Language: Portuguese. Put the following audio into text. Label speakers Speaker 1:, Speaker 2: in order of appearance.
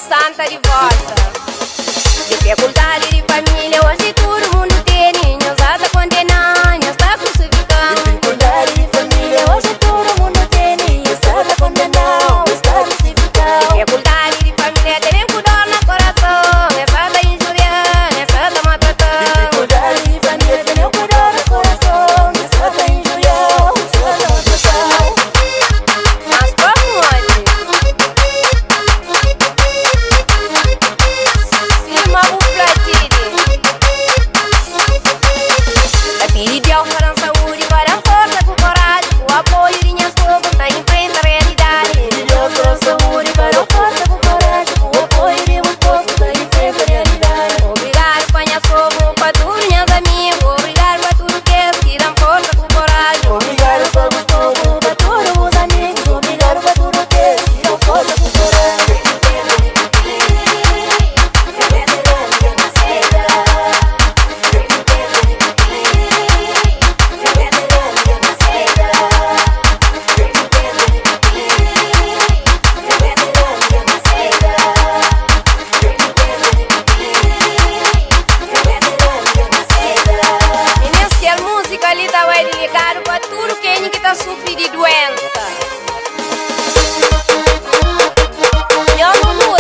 Speaker 1: Santa de volta. Dificuldade de família, hoje todo mundo tem. Ninguém está condenando, ninguém está crucificando.
Speaker 2: Dificuldade de família, hoje todo mundo tem. Ninguém está condenando, está crucificando.
Speaker 1: Dificuldade de família, tem com dor no coração. Essa está injuriando, essa está maltratando.
Speaker 2: Dificuldade de família, tem com dor no coração. Essa está injuriando, essa está maltratando.
Speaker 1: Mas como onde? Pediu para saúde, para força, com coragem, com apoio de minhas povos, tá em frente à realidade.
Speaker 2: Pediu para saúde, para força, com coragem, com apoio de meus povos, tá em frente à realidade.
Speaker 1: Obrigado, para minhas povos, para todos meus amigos. Obrigado para tudo que dão força, com coragem.
Speaker 2: Obrigado para meus povos, para todos meus amigos. Obrigado para tudo que dão força, com coragem.
Speaker 1: Ali tá vai dedicado para tudo quem que tá sofrendo de doença. Eu não